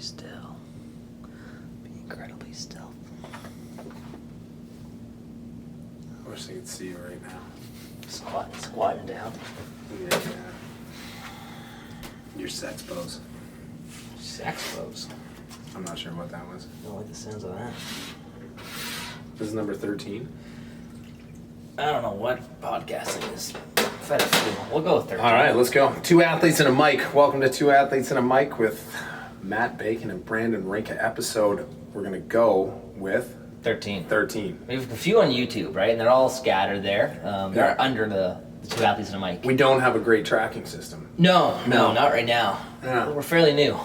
still. Be incredibly still. I wish they could see you right now. Squatting down. Yeah. Your sex pose. Sex pose. I'm not sure what that was. I don't like the sounds of that. This is number 13. I don't know what podcasting is. I've had a few. We'll go with 13. All right, let's go. Two Athletes and a Mic. Welcome to Two Athletes and a Mic with Matt Bacon and Brandon Rinka episode. We're going to go with 13. 13. We have a few on YouTube, right? And they're all scattered there. They're under the Two Athletes and a Mic. We don't have a great tracking system. No, not right now. Yeah. We're fairly new.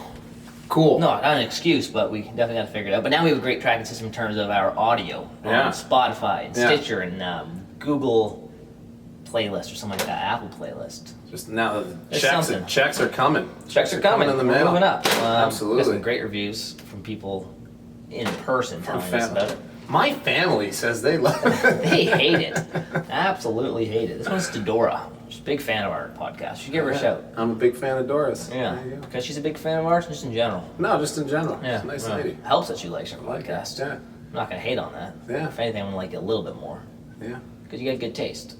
Cool. No, not an excuse, but we definitely got to figure it out. But now we have a great tracking system in terms of our audio on Spotify and Stitcher and Google playlist or something like that, Apple playlist. Just now, There's checks are coming. Checks are coming. in the We're mail. moving up. Absolutely. We got some great reviews from people in person telling us about it. My family says they love it. They hate it. Absolutely hate it. This one's Dora. She's a big fan of our podcast. You should give her a shout. I'm a big fan of Doris. Yeah. There you go. Because she's a big fan of ours, just in general. No, just in general. Yeah. She's a nice well, lady. Helps that she likes our Like it. podcast. Yeah. I'm not going to hate on that. Yeah. If anything, I'm going to like it a little bit more. Yeah. Because you got good taste.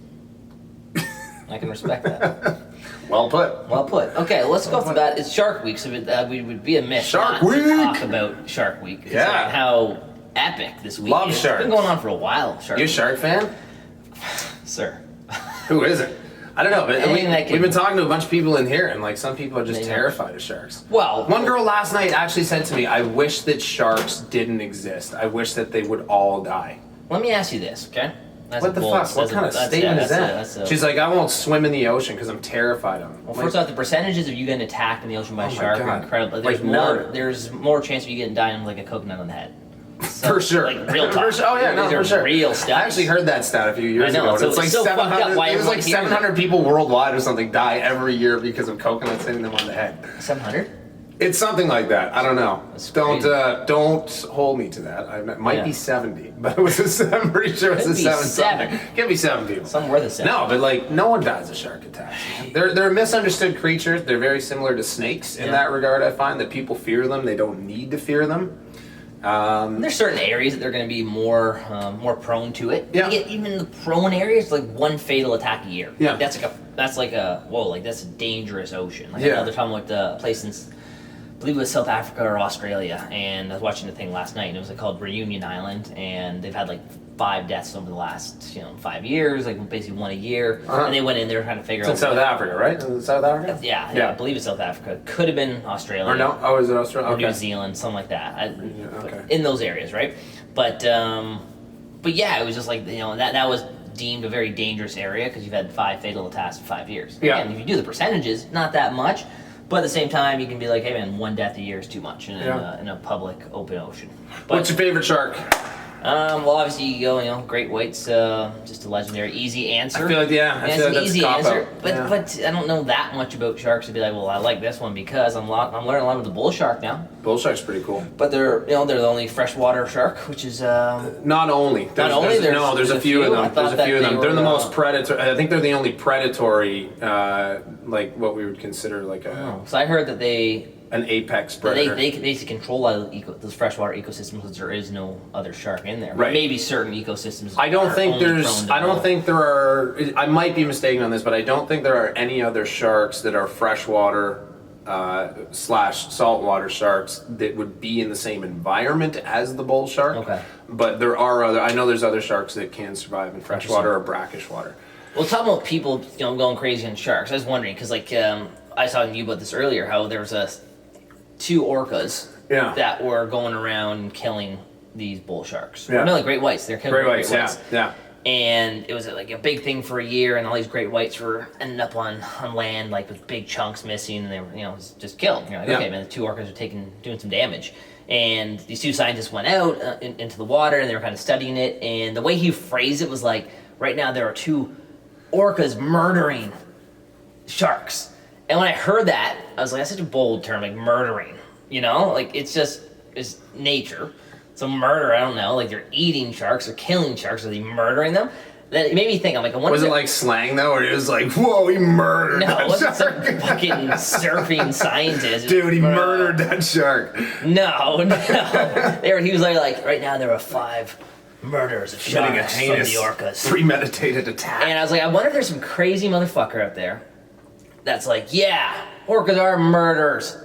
I can respect that. Well put. Well put. Okay, let's go off the bat. It's Shark Week, so we would be amiss Shark not Week! to talk about Shark Week. Yeah. How epic this week Love is. sharks. It's been going on for a while, Shark You a Week. Shark fan? Sir. Who isn't? I don't know, but Anything that can- we've been talking to a bunch of people in here, and like some people are just They know. terrified of sharks. Well, One girl last night actually said to me, I wish that sharks didn't exist. I wish that they would all die. let me ask you this, okay? That's What a the bold- fuck? What that's a- kind of that's- statement yeah, is that's that? a- She's like, I won't swim in the ocean because I'm terrified of them. Well, first off, the percentages of you getting attacked in the ocean by a Oh my shark are God. incredible. Like murder. There's more chance of you getting dying with like a coconut on the head. So, For sure. Like real talk. For sure. Oh yeah, no, These are for sure. real stats. I actually heard that stat a few years I know, ago. so It's like it's so fucked up 700. why It was like everyone hears it. 700 people worldwide or something die every year because of coconuts hitting them on the head. 700? It's something like that. I don't know. That's Don't crazy. don't hold me to that. It might Yeah. be 70, but it was I'm pretty sure it's Could a be 7 seven. something. Could be 7 people. Something worth a seven. No, but like no one dies of shark attacks. Man. They're misunderstood creatures. They're very similar to snakes in Yeah. that regard. I find that people fear them. They don't need to fear them. There's certain areas that they're going to be more prone to it. Yeah. Even the prone areas, like one fatal attack a year. Yeah. That's a dangerous ocean. Like Yeah. I know they're talking about the place in, I believe it was South Africa or Australia, and I was watching the thing last night, and it was called Reunion Island, and they've had like 5 deaths over the last 5 years, like basically one a year, Uh-huh. and they went in there trying to figure It's out. in South Africa, right? Is it South Africa? Yeah, I believe it's South Africa. Could have been Australia. Or no? Oh, is it Australia? Or Okay. New Zealand, something like that. okay. In those areas, right? But yeah, it was just like that was deemed a very dangerous area because you've had 5 fatal attacks in 5 years. Yeah. Again, if you do the percentages, not that much, but at the same time, you can be like, hey man, 1 death a year is too much in a public open ocean. But, What's your favorite shark? well, obviously you go, great whites, just a legendary easy answer. I feel like It's that's an a easy cop answer, out. but Yeah. but I don't know that much about sharks to be like, well, I like this one because I'm learning a lot with the bull shark now. Bull shark's pretty cool. But they're the only freshwater shark, which is Not only. There's a few of them. There's a few of them. They're the most predatory. I think they're the only predatory, like what we would consider like So I heard that an apex they predator. basically control a lot of those freshwater ecosystems because there is no other shark in there. Right. Maybe certain ecosystems. I don't are think only there's. prone to I don't both. think there are. I might be mistaken on this, but I don't think there are any other sharks that are freshwater slash saltwater sharks that would be in the same environment as the bull shark. Okay. But there are other. I know there's other sharks that can survive in freshwater or brackish water. Well, talking about people, going crazy on sharks. I was wondering because, I was talking to you about this earlier. How there was 2 orcas Yeah. that were going around and killing these bull sharks. Yeah. No, like great whites. They're killing Great whites. Yeah. And it was like a big thing for a year, and all these great whites were ending up on land like with big chunks missing, and they were just killed. You're like, Yeah. okay, man, the 2 orcas are doing some damage. And these 2 scientists went out into the water, and they were kind of studying it. And the way he phrased it was like, right now there are 2 orcas murdering sharks. And when I heard that, I was like, that's such a bold term, like murdering. Like it's nature. So murder, I don't know, like they're eating sharks or killing sharks, are they murdering them? That it made me think. I'm like, I wonder. Was it like slang though, or it was like, whoa, he murdered No, that it wasn't some shark? fucking surfing scientist. Dude, he murdered that shark. No. He was like, right now there are 5 murders of Committing a sharks from the heinous, orcas. premeditated attack. And I was like, I wonder if there's some crazy motherfucker out there that's like, yeah, orcas are murderers.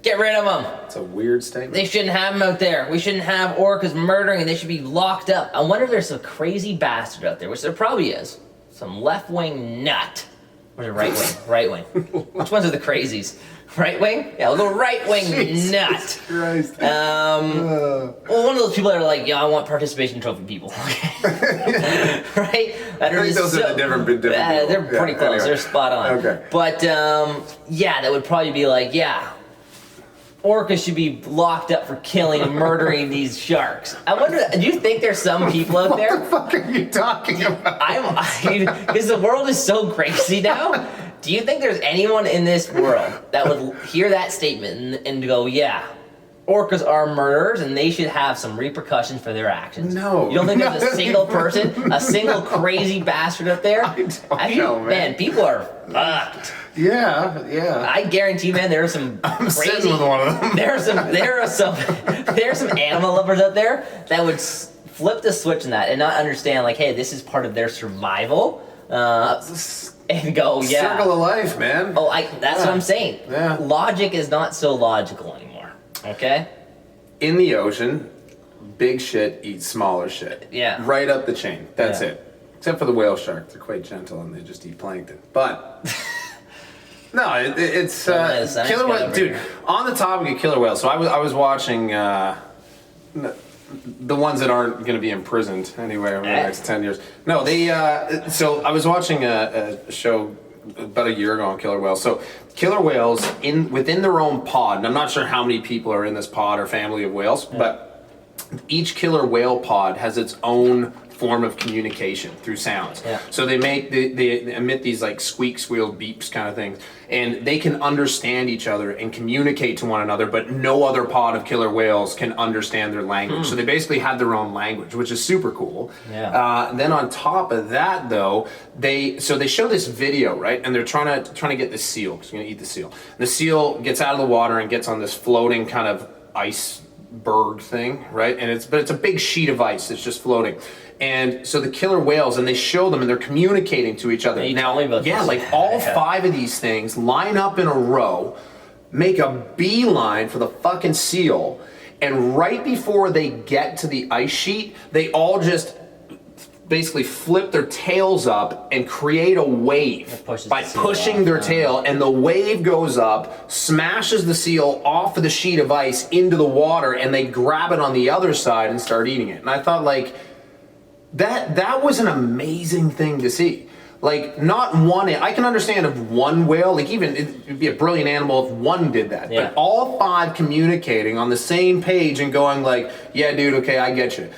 Get rid of them. It's a weird statement. They shouldn't have them out there. We shouldn't have orcas murdering, and they should be locked up. I wonder if there's some crazy bastard out there, which there probably is. Some left-wing nut. Or is it right-wing? Right-wing. Which ones are the crazies? Right-wing? Yeah, we'll go right-wing nut. Christ. Well, one of those people that are like, yeah, I want participation trophy people. Right? I think those are the different people. They're pretty close. Anyway. They're spot on. Okay. But, yeah, that would probably be like, yeah, orcas should be locked up for killing and murdering these sharks. I wonder, do you think there's some people out there? What the fuck are you talking about? Because the world is so crazy now. Do you think there's anyone in this world that would hear that statement and go, yeah, orcas are murderers and they should have some repercussions for their actions? No. You don't think there's a single person, a single crazy bastard up there? I don't know, man. People are fucked. Yeah. I guarantee, man, there are some I'm crazy. sitting with one of them. There are some animal lovers out there that would flip the switch in that and not understand, like, hey, this is part of their survival, and go, yeah. Circle of life, man. Oh, that's what I'm saying. Yeah. Logic is not so logical anymore. Okay. In the ocean, big shit eats smaller shit. Yeah. Right up the chain. That's Yeah. it. Except for the whale shark, they're quite gentle and they just eat plankton. But no, it's nice killer guy whale, over dude. here. On the topic of killer whales, so I was watching the ones that aren't going to be imprisoned anyway over the next 10 years. No, they. So I was watching a show about a year ago on killer whales. So killer whales within their own pod, and I'm not sure how many people are in this pod or family of whales, but each killer whale pod has its own form of communication through sounds. Yeah. So they emit these like squeak, squeal, beeps kind of things, and they can understand each other and communicate to one another, but no other pod of killer whales can understand their language. So they basically have their own language, which is super cool. Yeah. Then on top of that, though, they show this video, right? And they're trying to get the seal, because they're gonna eat the seal. The seal gets out of the water and gets on this floating kind of iceberg thing, right? And it's a big sheet of ice that's just floating. And so the killer whales, and they show them, and they're communicating to each other. Yeah, you now, told me about this. like all 5 of these things line up in a row, make a beeline for the fucking seal, and right before they get to the ice sheet, they all just basically flip their tails up and create a wave by pushing their tail, and the wave goes up, smashes the seal off of the sheet of ice into the water, and they grab it on the other side and start eating it. And I thought, like, that was an amazing thing to see. Like, not one, I can understand if one whale, like even, it'd be a brilliant animal if one did that. Yeah. But all 5 communicating on the same page and going like, yeah, dude, okay, I get you.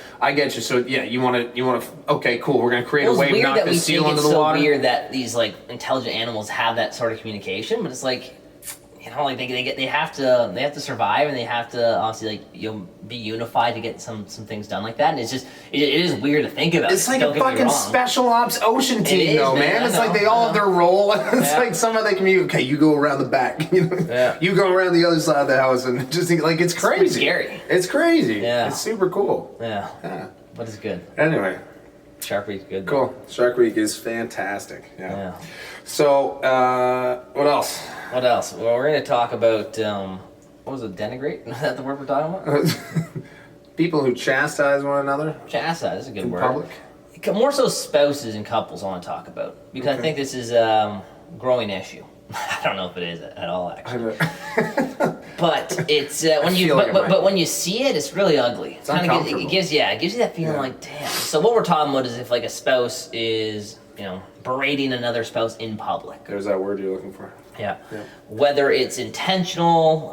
So yeah, you want to, okay, cool, we're going to create a wave, knock the seal into the water. It's so weird that these like intelligent animals have that sort of communication, but it's like, you know, like they have to survive, and they have to obviously like be unified to get some things done like that. And it's just it is weird to think about. It's like a fucking special ops ocean team, though, man. It's like they all have their role. It's like some of them okay, you go around the back, you go around the other side of the house, and just like it's crazy. It's scary. It's crazy. Yeah, it's super cool. Yeah, but it's good. Anyway, Shark Week's good. Cool. Shark Week is fantastic. Yeah. So, what else? What else? Well, we're going to talk about, what was it, denigrate? Is that the word we're talking about? People who chastise one another. Chastise is a good word. Public? More so spouses and couples I want to talk about, because I think this is a growing issue. I don't know if it is at all, actually. But it's when you see it, it's really ugly. It's uncomfortable. It gives you that feeling like, damn. So what we're talking about is if like a spouse is, berating another spouse in public. There's that word you're looking for. Yeah. Whether it's intentional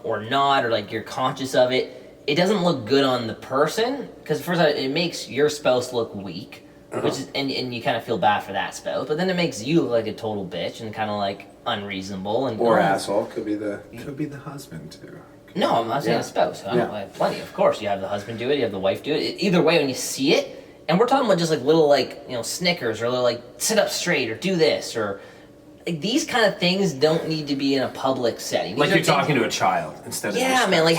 or not, or like you're conscious of it, it doesn't look good on the person, because first it makes your spouse look weak, which is, and you kind of feel bad for that spouse, but then it makes you look like a total bitch and kind of like unreasonable and asshole. Could be the husband too. No, I'm not saying a spouse. I have plenty. Of course, you have the husband do it, you have the wife do it. Either way, when you see it, And we're talking about just like little like, Snickers or little like sit up straight or do this or like these kind of things don't need to be in a public setting. Like you're talking to a child instead of man, like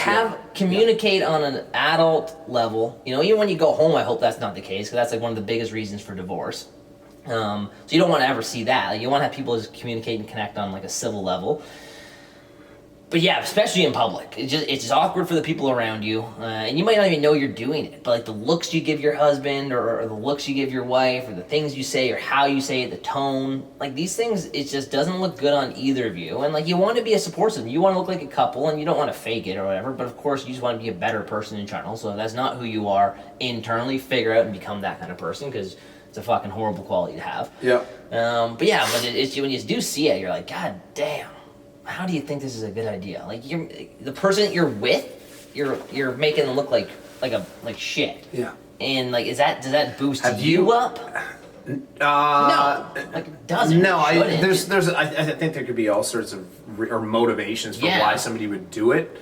communicate on an adult level. Even when you go home, I hope that's not the case because that's like one of the biggest reasons for divorce. So you don't want to ever see that. Like you want to have people just communicate and connect on like a civil level. But yeah, especially in public, it's just awkward for the people around you, and you might not even know you're doing it. But like the looks you give your husband, or the looks you give your wife, or the things you say, or how you say it, the tone, like these things, it just doesn't look good on either of you. And like you want to be a support system, you want to look like a couple, and you don't want to fake it or whatever. But of course, you just want to be a better person in general. So if that's not who you are internally, figure out and become that kind of person because it's a fucking horrible quality to have. Yeah. But it's when you do see it, you're like, God damn. How do you think this is a good idea? Like the person that you're with, you're making them look like shit. Yeah. And like, does that boost you up? No, like it doesn't. No, I think there could be all sorts of motivations for why somebody would do it.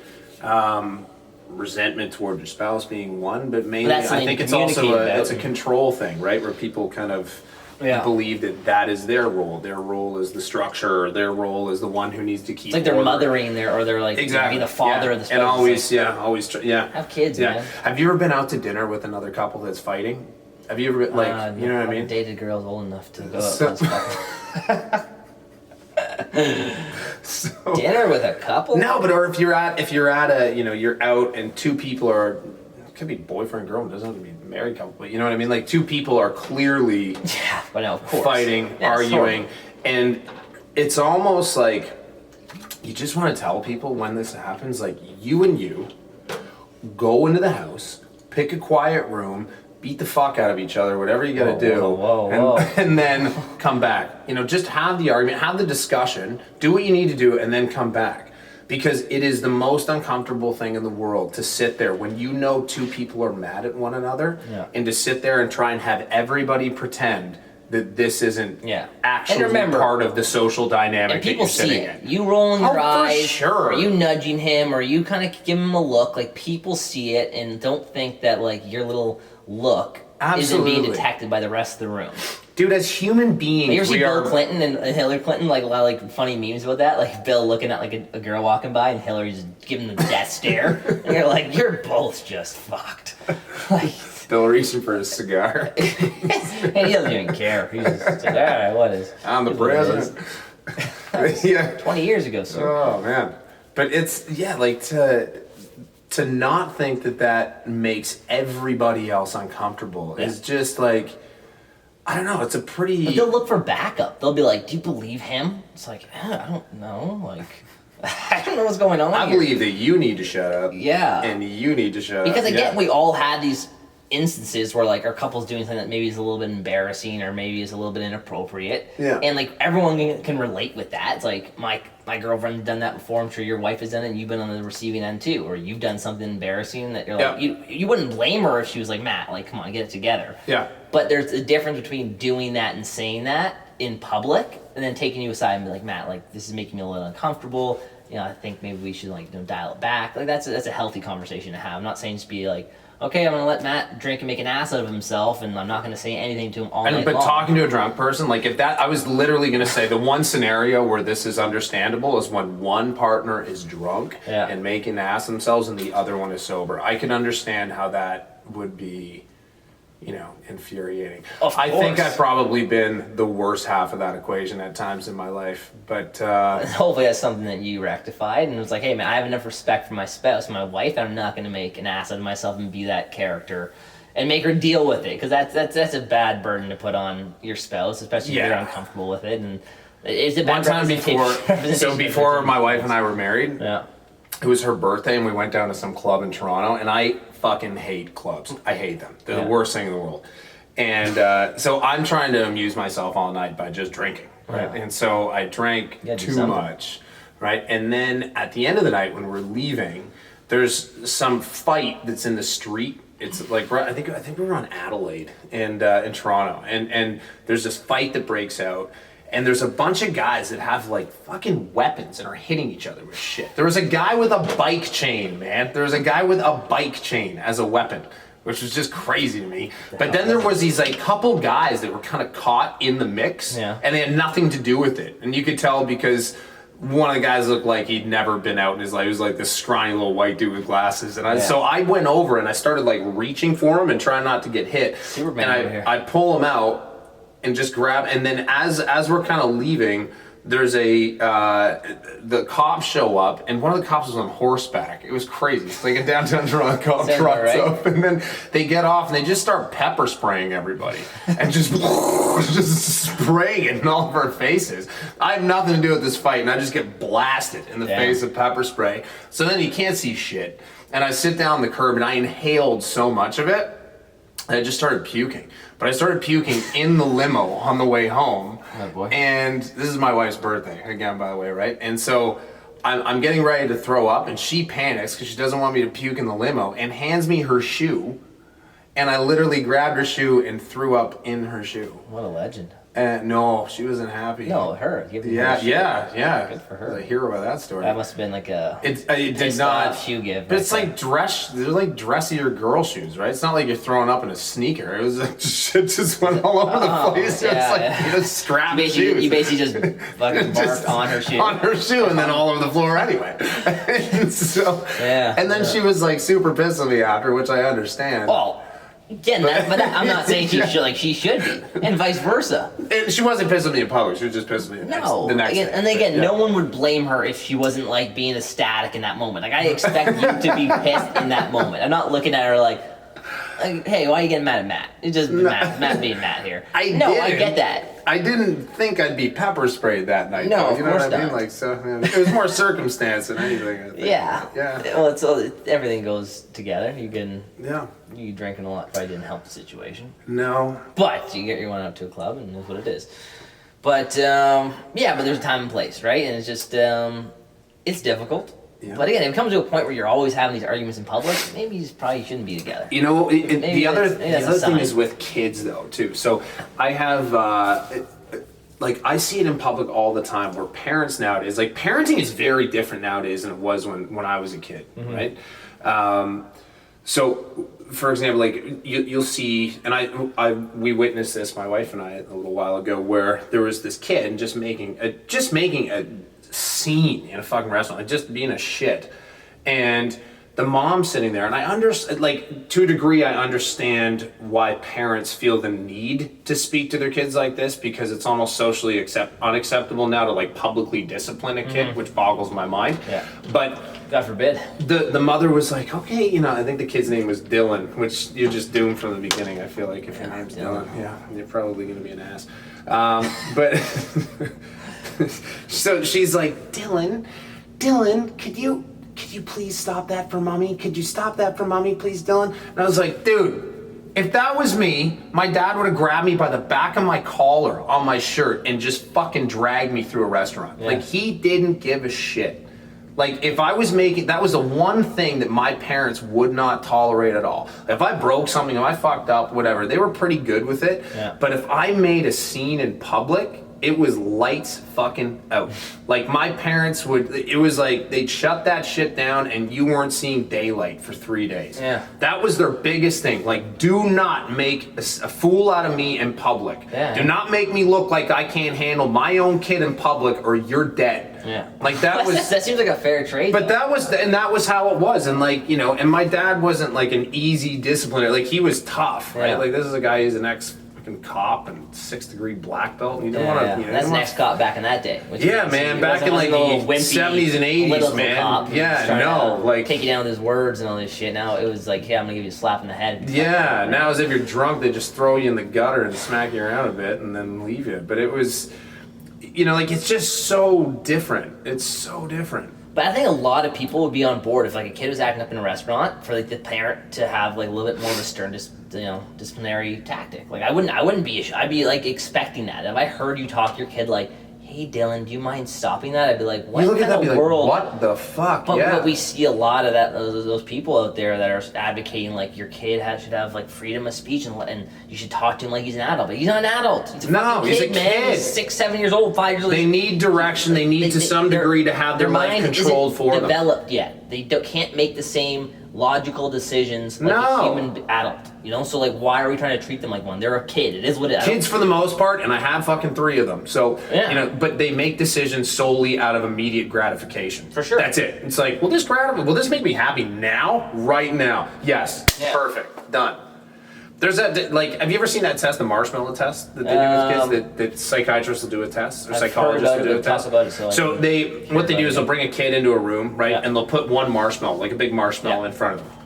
Resentment toward your spouse being one, but mainly I think it's also it's a control thing, right? Where people kind of believe that is their role. Their role is the structure. Or their role is the one who needs to keep. It's like they're mothering or they're like be the father of the spouse. And always have kids. Yeah. Man. Have you ever been out to dinner with another couple that's fighting? Have you ever like you know what I mean? Dated girls old enough to go out with couple. Dinner with a couple? No, but or if you're at a you're out and two people are. Could be boyfriend girl, it doesn't have to be married couple, but you know what I mean? Like two people are clearly fighting, arguing, and it's almost like you just want to tell people when this happens, like you go into the house, pick a quiet room, beat the fuck out of each other, whatever you gotta do, and then come back. Just have the argument, have the discussion, do what you need to do, and then come back. Because it is the most uncomfortable thing in the world to sit there when two people are mad at one another and to sit there and try and have everybody pretend that this isn't actually part of the social dynamic and people that you're sitting see it. in. You rolling your eyes, for sure. Or you nudging him, or you kind of give him a look. Like people see it and don't think that like your little look isn't being detected by the rest of the room. Dude, as human beings, you ever see Bill Clinton and Hillary Clinton, like a lot of like funny memes about that? Like Bill looking at like a girl walking by and Hillary's giving the death stare. And you're like, you're both just fucked. Like, Bill reaching for his cigar. And he doesn't even care. He's just like, all right, what is? I'm the president. 20 years ago, sir. Oh, man. But it's, like to not think that makes everybody else uncomfortable is just like, I don't know, it's a pretty... But they'll look for backup. They'll be like, do you believe him? It's like, I don't know. Like, I don't know what's going on I believe that you need to shut up. Yeah. And you need to shut up. Because again, we all had these instances where like our couple's doing something that maybe is a little bit embarrassing or maybe is a little bit inappropriate. Yeah. And like everyone can relate with that. It's like my girlfriend's done that before. I'm sure your wife has done it and you've been on the receiving end too. Or you've done something embarrassing that you're like, you wouldn't blame her if she was like, Matt, like, come on, get it together. Yeah. But there's a difference between doing that and saying that in public and then taking you aside and be like, Matt, like, this is making me a little uncomfortable. I think maybe we should like dial it back. Like that's a healthy conversation to have. I'm not saying just be like, okay, I'm gonna let Matt drink and make an ass out of himself, and I'm not gonna say anything to him all night long. But talking to a drunk person, like if that, I was literally gonna say the one scenario where this is understandable is when one partner is drunk and making an ass of themselves, and the other one is sober. I can understand how that would be, infuriating. I think I've probably been the worst half of that equation at times in my life, but hopefully that's something that you rectified, and it was like, hey man, I have enough respect for my spouse, my wife, and I'm not going to make an ass out of myself and be that character and make her deal with it, because that's a bad burden to put on your spouse, especially if you're uncomfortable with it. And it's a bad before my wife and I were married, it was her birthday and we went down to some club in Toronto, and I fucking hate clubs. I hate them. They're the worst thing in the world. And so I'm trying to amuse myself all night by just drinking, right? And so I drank too much, right? And then at the end of the night when we're leaving, there's some fight that's in the street. It's like, I think we were on Adelaide and in Toronto, and there's this fight that breaks out. And there's a bunch of guys that have like fucking weapons and are hitting each other with shit. There was a guy with a bike chain, man. There was a guy with a bike chain as a weapon, which was just crazy to me. But then there was these like couple guys that were kind of caught in the mix, and they had nothing to do with it. And you could tell because one of the guys looked like he'd never been out in his life. He was like this scrawny little white dude with glasses. And so I went over and I started like reaching for him and trying not to get hit. Superman and over here. I pull him out and just grab. And then as we're kind of leaving, there's the cops show up, and one of the cops was on horseback. It was crazy. It's like a downtown Toronto cop trucks up, and then they get off and they just start pepper spraying everybody, and just spraying it in all of our faces. I have nothing to do with this fight, and I just get blasted in the face with pepper spray. So then you can't see shit, and I sit down on the curb, and I inhaled so much of it, and I just started puking. But I started puking in the limo on the way home. Oh boy. And this is my wife's birthday, again, by the way, right? And so I'm getting ready to throw up, and she panics because she doesn't want me to puke in the limo and hands me her shoe. And I literally grabbed her shoe and threw up in her shoe. What a legend. No, she wasn't happy. No, her. Yeah. Good for her. I hear about that story. That must have been like a It did not shoe gift. But it's like they're like dressier girl shoes, right? It's not like you're throwing up in a sneaker. It was like shit just went all over the place. It's like you just strap shoes. You basically just fucking barked on her shoe. On her shoe and then all over the floor anyway. And so and then she was like super pissed at me after, which I understand. Well, again, I'm not saying she should be, and vice versa. And she wasn't pissed at me in public. She was just pissed at me the next day. And again, no one would blame her if she wasn't like being ecstatic in that moment. Like I expect you to be pissed in that moment. I'm not looking at her like, hey, why are you getting mad at Matt? It's just Matt being Matt here. I get that. I didn't think I'd be pepper sprayed that night. No, though. of You know course what I mean? not. Like so, it was more circumstance than anything. I think. Yeah. Well, everything goes together. You drinking a lot probably didn't help the situation. No. But you went out to a club, and that's what it is. But but there's a time and place, right? And it's just it's difficult. Yeah. But again, if it comes to a point where you're always having these arguments in public, maybe you probably shouldn't be together. You know, the other thing is with kids though too. So I have like I see it in public all the time where parents nowadays, like parenting is very different nowadays than it was when I was a kid, right? So for example, like you'll see, and we witnessed this, my wife and I, a little while ago, where there was this kid just making a scene in a fucking restaurant, like just being a shit, and the mom sitting there, and I understand, like to a degree, I understand why parents feel the need to speak to their kids like this, because it's almost socially unacceptable now to like publicly discipline a kid, which boggles my mind. Yeah. But God forbid. The mother was like, okay, I think the kid's name was Dylan, which you're just doomed from the beginning. I feel like if your name's Dylan, you're probably gonna be an ass. But so she's like, Dylan, could you please stop that for mommy? Could you stop that for mommy, please, Dylan? And I was like, dude, if that was me, my dad would have grabbed me by the back of my collar on my shirt and just fucking dragged me through a restaurant. Yeah. Like, he didn't give a shit. Like, if I was that was the one thing that my parents would not tolerate at all. If I broke something, if I fucked up, whatever, they were pretty good with it. Yeah. But if I made a scene in public, it was lights fucking out. Like, my parents it was like, they'd shut that shit down and you weren't seeing daylight for 3 days. Yeah. That was their biggest thing. Like, do not make a fool out of me in public. Yeah. Do not make me look like I can't handle my own kid in public or you're dead. Yeah. Like, that seems like a fair trade. But that was how it was. And like, and my dad wasn't like an easy discipliner. Like, he was tough, right? Like, this is a guy who's an cop and 6th-degree black belt. And you don't want to. That's an ex-cop back in that day. Man, back in like the 70s and 80s, man. Like take you down with his words and all this shit. Now it was like, I'm gonna give you a slap in the head. Yeah. Now as if you're drunk, they just throw you in the gutter and smack you around a bit and then leave you. But it was, like it's just so different. It's so different. But I think a lot of people would be on board if like a kid was acting up in a restaurant for like the parent to have like a little bit more of a stern disciplinary tactic. Like I wouldn't be, I'd be like expecting that. If I heard you talk to your kid like, hey Dylan, do you mind stopping that? I'd be like, what kind of world? Like, what the fuck? But we see a lot of that, those people out there that are advocating like your kid should have like freedom of speech and you should talk to him like he's an adult. But he's not an adult. He's a kid, man. He's 6, 7 years old, 5 years old. They need direction. They need to some degree to have their life controlled for them. Developed yet. They can't make the same logical decisions like a human adult. You know, so like, why are we trying to treat them like one? They're a kid. It is what it is. Kids for the most part, and I have fucking 3 of them. So, you know, but they make decisions solely out of immediate gratification. For sure. That's it. It's like, will this make me happy now? Right now. Yes. Yeah. Perfect. Done. There's that, like, have you ever seen that test, the Marshmallow Test that they do with kids? That psychiatrists will do a test, or psychologists will do a test. So what they do is they'll bring a kid into a room, right, and they'll put one marshmallow, like a big marshmallow, in front of them,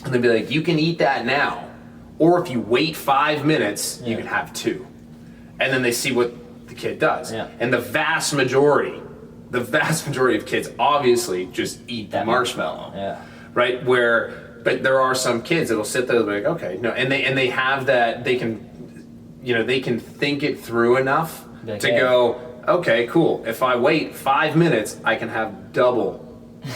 and they'll be like, you can eat that now, or if you wait 5 minutes, you can have 2, and then they see what the kid does, and the vast majority of kids obviously just eat the marshmallow, right? But there are some kids that'll sit there and be like, okay, no, and they have that, they can think it through enough to go, okay, cool. If I wait 5 minutes, I can have double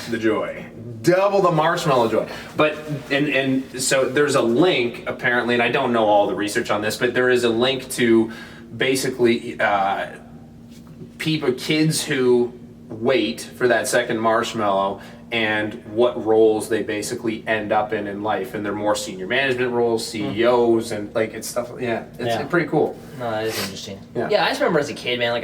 the joy, double the marshmallow joy. But and so there's a link apparently, and I don't know all the research on this, but there is a link to basically kids who wait for that second marshmallow and what roles they basically end up in life, and they're more senior management roles, CEOs, and like it's stuff. It's pretty cool. No, that is interesting. Yeah, I just remember as a kid, man.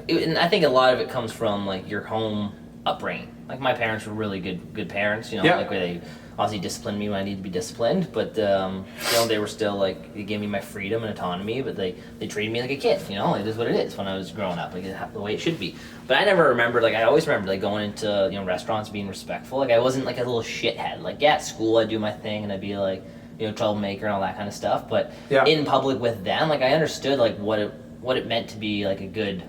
And I think a lot of it comes from like your home upbringing. Like my parents were really good parents. You know, like they obviously disciplined me when I needed to be disciplined, but you know, they were still like, they gave me my freedom and autonomy, but they treated me like a kid. You know, it is what it is when I was growing up, like the way it should be. But I never remembered, like I always remembered like going into, you know, restaurants, being respectful. Like I wasn't like a little shithead. Like at school I'd do my thing and I'd be like, you know, troublemaker and all that kind of stuff. But in public with them, like I understood like what it meant to be like a good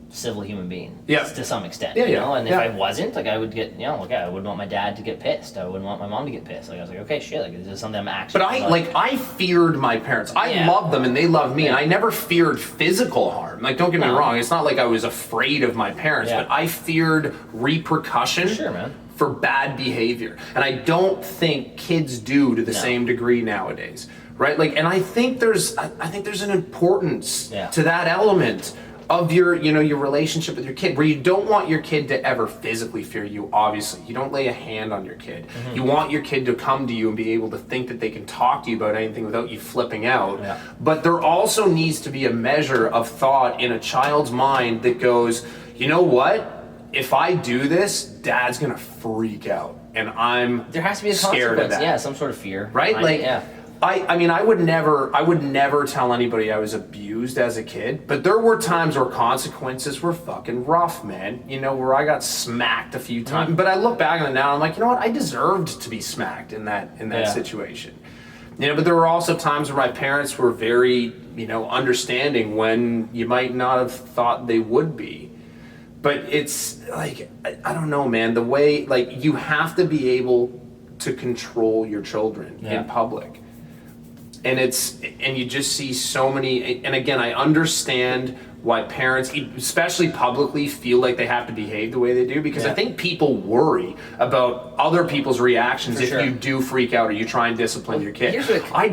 civil human being, to some extent, you know, and if I wasn't, like I would get, you know, like I wouldn't want my dad to get pissed, I wouldn't want my mom to get pissed, like I was like, okay, shit, like this is something I'm actually. But I feared my parents. I loved them and they loved me, and I never feared physical harm. Like don't get me wrong, it's not like I was afraid of my parents, but I feared repercussion. Sure, man. For bad behavior, and I don't think kids do to the same degree nowadays, right? Like, and I think there's an importance to that element of your, you know, your relationship with your kid, where you don't want your kid to ever physically fear you. Obviously, you don't lay a hand on your kid. You want your kid to come to you and be able to think that they can talk to you about anything without you flipping out. But there also needs to be a measure of thought in a child's mind that goes, you know what? If I do this, Dad's gonna freak out, and there has to be a scared of consequence. that. Some sort of fear, right? I mean, I would never tell anybody I was abused as a kid, but there were times where consequences were fucking rough, man. You know, where I got smacked a few times. But I look back on it now, and I'm like, you know what? I deserved to be smacked in that situation. You know, but there were also times where my parents were very, you know, understanding when you might not have thought they would be. But it's like, I don't know, man. The way, like, you have to be able to control your children in public. And you just see so many, and again, I understand why parents, especially publicly, feel like they have to behave the way they do, because I think people worry about other people's reactions if you do freak out or you try and discipline your kid. I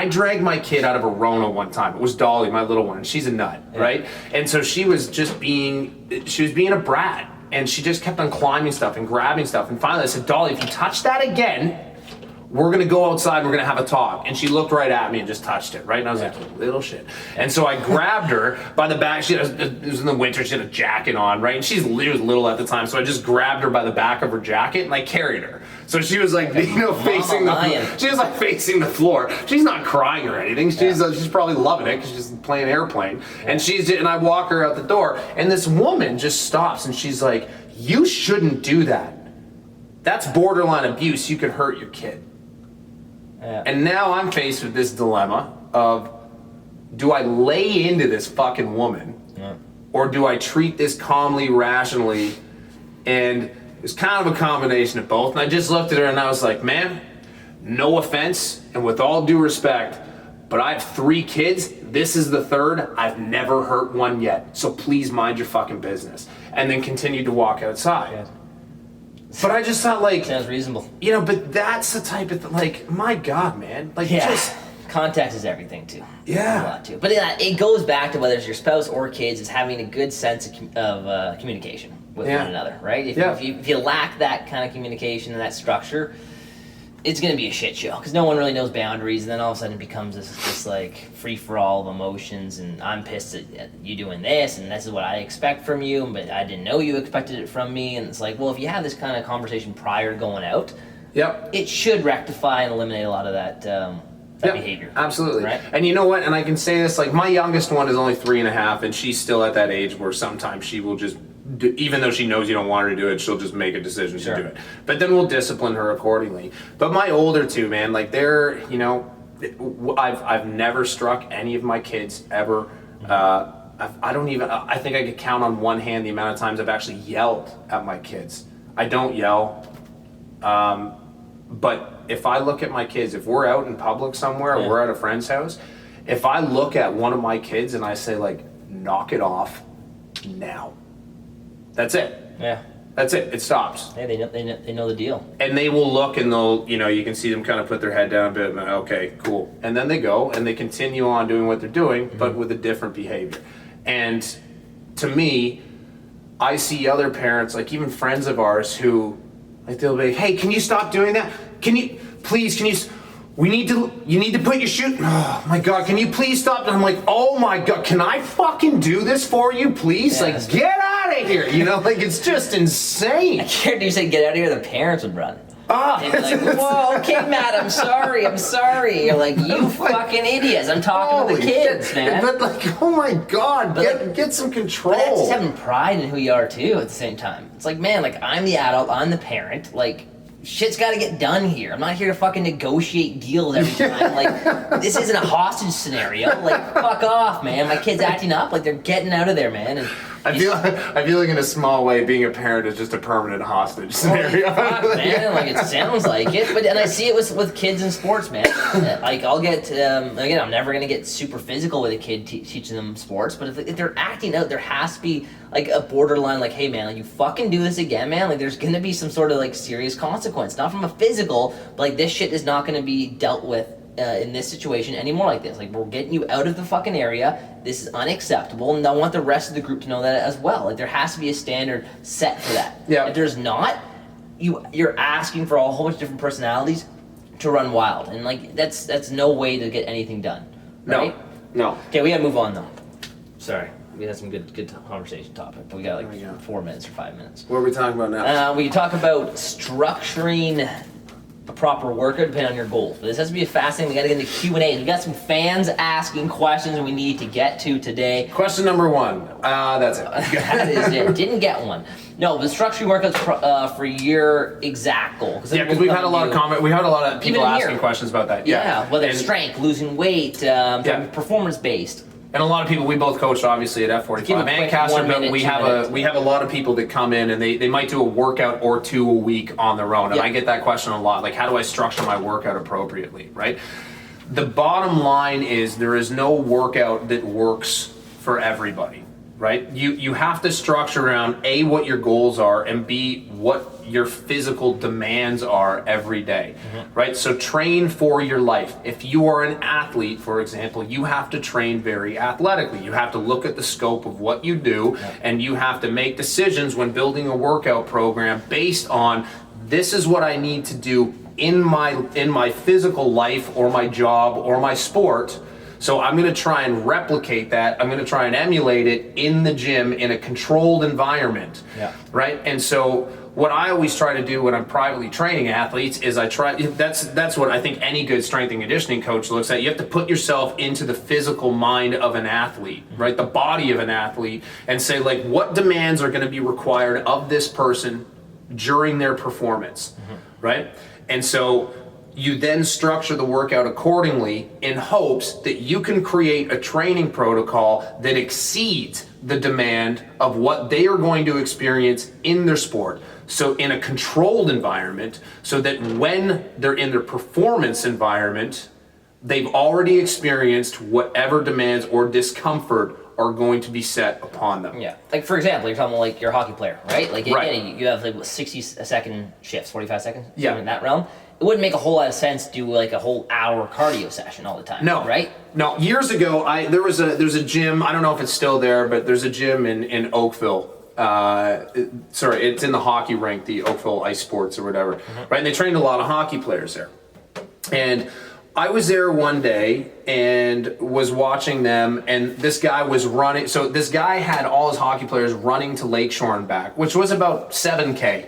dragged my kid out of a Rona one time. It was Dolly, my little one, and she's a nut, right? And so she was being a brat, and she just kept on climbing stuff and grabbing stuff. And finally I said, Dolly, if you touch that again, we're going to go outside and we're going to have a talk. And she looked right at me and just touched it, right? And I was like, you little shit. And so I grabbed her by the back. It was in the winter. She had a jacket on, right? And she was little at the time. So I just grabbed her by the back of her jacket and I carried her. So she was like, you know, facing the floor. She's not crying or anything. She's probably loving it because she's playing airplane. And I walk her out the door, and this woman just stops and she's like, you shouldn't do that. That's borderline abuse. You could hurt your kid. And now I'm faced with this dilemma of, do I lay into this fucking woman, or do I treat this calmly, rationally? And it's kind of a combination of both. And I just looked at her and I was like, man, no offense, and with all due respect, but I have 3 kids. This is the 3rd. I've never hurt one yet. So please mind your fucking business. And then continued to walk outside. But I just thought, like, sounds reasonable. You know, but that's the type of like, my God, man, like, just context is everything too. Yeah, a lot too. But it goes back to whether it's your spouse or kids, is having a good sense of communication with one another, right? If you lack that kind of communication and that structure, it's gonna be a shit show because no one really knows boundaries, and then all of a sudden it becomes this like free for all of emotions, and I'm pissed at you doing this, and this is what I expect from you, but I didn't know you expected it from me, and it's like, well, if you have this kind of conversation prior to going out, Yep. it should rectify and eliminate a lot of that behavior. Absolutely. Right? And you know what? And I can say this, like, my youngest one is only 3.5, and she's still at that age where sometimes she will just do, even though she knows you don't want her to do it, she'll just make a decision to do it. But then we'll discipline her accordingly. But my older two, man, like, they're, you know, I've never struck any of my kids ever. I don't even, I think I could count on one hand the amount of times I've actually yelled at my kids. I don't yell. But if I look at my kids, if we're out in public somewhere, or we're at a friend's house, if I look at one of my kids and I say, like, knock it off now, that's it. Yeah. That's it. It stops. Hey, they know the deal. And they will look and they'll, you know, you can see them kind of put their head down a bit and, okay, cool. And then they go and they continue on doing what they're doing, but with a different behavior. And to me, I see other parents, like even friends of ours who, like, they'll be like, hey, can you stop doing that? Can you, please, you need to put your shoe, oh my God, can you please stop? And I'm like, oh my God, can I fucking do this for you, please? Yeah, like, get out of here. You know, like, it's just insane. I cared you said get out of here, the parents would run. Ah, They'd be like, whoa, okay, Matt, I'm sorry. You're like, you fucking idiots. I'm talking to the kids, man. But like, oh my God, get some control. But that's just having pride in who you are too at the same time. It's like, man, like, I'm the adult, I'm the parent, like, shit's gotta get done here. I'm not here to fucking negotiate deals every time. Like, this isn't a hostage scenario. Like, fuck off, man. My kid's acting up, like, they're getting out of there, man. And I feel like in a small way, being a parent is just a permanent hostage scenario. Fuck, man, like, it sounds like it. But and I see it with kids in sports, man. Like, I'll get again, I'm never gonna get super physical with a kid teaching them sports. But if they're acting out, there has to be like a borderline. Like, hey, man, like, you fucking do this again, man. Like, there's gonna be some sort of like serious consequence, not from a physical, but like this shit is not gonna be dealt with in this situation anymore like this. Like, we're getting you out of the fucking area. This is unacceptable, and I want the rest of the group to know that as well. Like, there has to be a standard set for that. Yeah. If there's not, you're asking for a whole bunch of different personalities to run wild, and like that's no way to get anything done. Right? No. Okay, we gotta move on though. Sorry. We had some good conversation topic, but we got like 4 minutes or 5 minutes. What are we talking about now? We talk about structuring a proper workout depending on your goals. But this has to be a fast thing. We got to get into Q&A. We got some fans asking questions we need to get to today. Question number 1. That's it. That is it. Didn't get one. No, but structuring workouts for your exact goal. Yeah, because we've had a lot of comment. We had a lot of people asking questions about that. Yeah, whether it's strength, losing weight, performance based. And a lot of people, we both coached obviously at F45 and Caster, but we have a lot of people that come in and they might do a workout or two a week on their own. And I get that question a lot, like, how do I structure my workout appropriately, right? The bottom line is there is no workout that works for everybody, right? You have to structure around A, what your goals are, and B, what your physical demands are every day, right? So train for your life. If you are an athlete, for example, you have to train very athletically. You have to look at the scope of what you do, and you have to make decisions when building a workout program based on, this is what I need to do in my physical life or my job or my sport. So I'm going to try and replicate that. I'm going to try and emulate it in the gym in a controlled environment, right? And so what I always try to do when I'm privately training athletes is that's what I think any good strength and conditioning coach looks at. You have to put yourself into the physical mind of an athlete, right? The body of an athlete, and say, like, what demands are going to be required of this person during their performance, right? And so you then structure the workout accordingly in hopes that you can create a training protocol that exceeds the demand of what they are going to experience in their sport. So in a controlled environment, so that when they're in their performance environment, they've already experienced whatever demands or discomfort are going to be set upon them. Yeah, like, for example, you're talking about like your hockey player, right? Like, again, you have like 60-second shifts, 45 seconds, in that realm. It wouldn't make a whole lot of sense to do like a whole hour cardio session all the time. No, right? No, years ago, there's a gym. I don't know if it's still there, but there's a gym in Oakville. sorry, it's in the hockey rink, the Oakville Ice Sports or whatever, right? And they trained a lot of hockey players there. And I was there one day and was watching them, and this guy was running. So this guy had all his hockey players running to Lakeshore and back, which was about 7K.